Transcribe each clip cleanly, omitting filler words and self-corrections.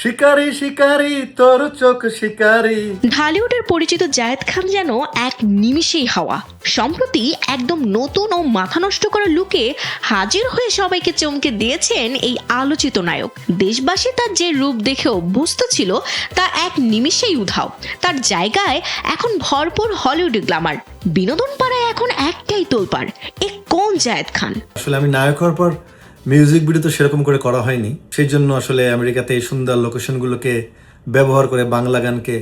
শিকারি শিকারি তোর চোখ শিকারি। ঢালিউডের পরিচিত জায়েদ খান যেন এক নিমিষেই হাওয়া। সম্প্রতি একদম নতুন ও মাথা নষ্ট করা লুকে হাজির হয়ে সবাইকে চমকে দিয়েছেন এই আলোচিত নায়ক। দেশবাসী তার যে রূপ দেখে অভ্যস্ত ছিল তা এক নিমিষেই উধাও। তার জায়গায় এখন ভরপুর হলিউডি গ্ল্যামার। বিনোদন পাড়ায় এখন একটাই তোলপাড়, এ কোন জায়েদ খান? আসলে আমি নায়ক হওয়ার পর মিউজিক ভিডিও তো সেরকম করে করা হয়নি, সেই জন্য আসলে আমেরিকাতে এই সুন্দর লোকেশনগুলোকে ব্যবহার করে বাংলা গানকে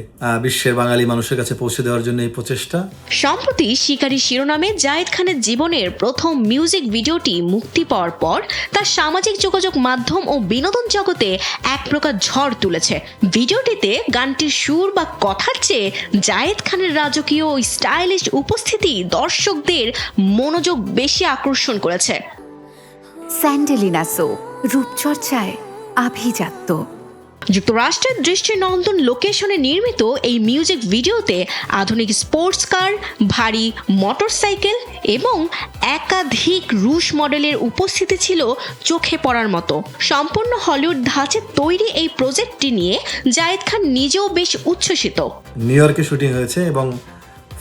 বিশ্বের বাঙালি মানুষের কাছে পৌঁছে দেওয়ার জন্য এই প্রচেষ্টা। সম্প্রতি শিকারী শিরোনামে জায়েদ খানের জীবনের প্রথম মিউজিক ভিডিওটি মুক্তি পাওয়ার পর তার সামাজিক যোগাযোগ মাধ্যম ও বিনোদন জগতে এক প্রকার ঝড় তুলেছে। ভিডিওটিতে গানটির সুর বা কথার চেয়ে জায়েদ খানের রাজকীয় ও স্টাইলিশ উপস্থিতি দর্শকদের মনোযোগ বেশি আকর্ষণ করেছে। স্যান্ডেলিনা সো, রূপচর্চায় আভিজাত্য। যুক্তরাষ্ট্রের দৃষ্টিনন্দন লোকেশনে নির্মিত এই মিউজিক ভিডিওতে আধুনিক স্পোর্টস কার, ভারী মোটরসাইকেল এবং একাধিক রুশ মডেলের উপস্থিতি ছিল চোখে পড়ার মতো। সম্পূর্ণ হলিউড ধাঁচে তৈরি এই প্রজেক্টটি নিয়ে জায়েদ খান নিজেও বেশ উচ্ছ্বসিত। নিউ ইয়র্কে শুটিং হয়েছে এবং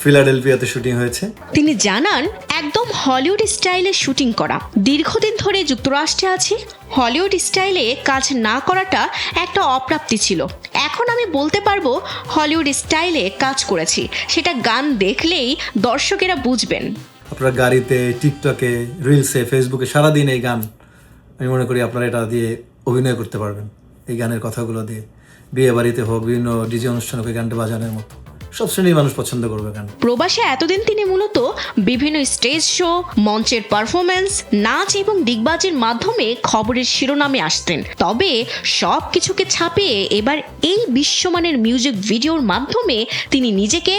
ফিলাডেলফিয়াতে শুটিং হয়েছে। তিনি জানান, একদম হলিউড স্টাইলে শুটিং করা। দীর্ঘদিন ধরে যুক্তরাষ্ট্রে আছি, হলিউড স্টাইলে কাজ না করাটা একটা অপ্রাপ্তি ছিল। এখন আমি বলতে পারবো হলিউড স্টাইলে কাজ করেছি, সেটা গান দেখলেই দর্শকেরা বুঝবেন। আপনারা গাড়িতে, টিকটকে, রিলসে, ফেসবুকে সারাদিন এই গান, আমি মনে করি আপনারা এটা দিয়ে অভিনয় করতে পারবেন। এই গানের কথাগুলো দিয়ে বিয়ে বাড়িতে হোক, বিভিন্ন ডিজে অনুষ্ঠানে হোক, এই গানটা বাজানোর মতো সব শ্রেণীর মানুষ পছন্দ করবে গান। প্রবাসে এতদিন তিনি মূলত বিভিন্ন স্টেজ শো, মঞ্চের পারফরমেন্স, নাচ এবং দিগবাজির মাধ্যমে খবরের শিরোনামে আসতেন। তবে সব কিছুকে ছাপিয়ে এবার এই বিশ্বমানের মিউজিক ভিডিওর মাধ্যমে তিনি নিজেকে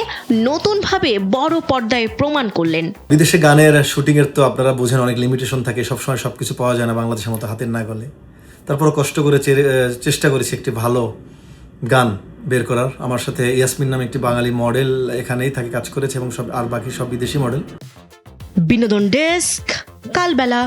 নতুনভাবে বড় পর্দায় প্রমাণ করলেন। বিদেশে গানের শুটিংয়ের তো আপনারা বোঝেন অনেক লিমিটেশন থাকে, সবসময় সবকিছু পাওয়া যায় না বাংলাদেশের মতো হাতের নাগালে। তারপর কষ্ট করে চেষ্টা করেছি একটি ভালো গান বের করার। আমার সাথে ইয়াসমিন নামে একটি বাঙালি মডেল এখানেই থাকে, কাজ করেছে, এবং সব আর বাকি সব বিদেশি মডেল। বিনোদন ডেস্ক, কালবেলা।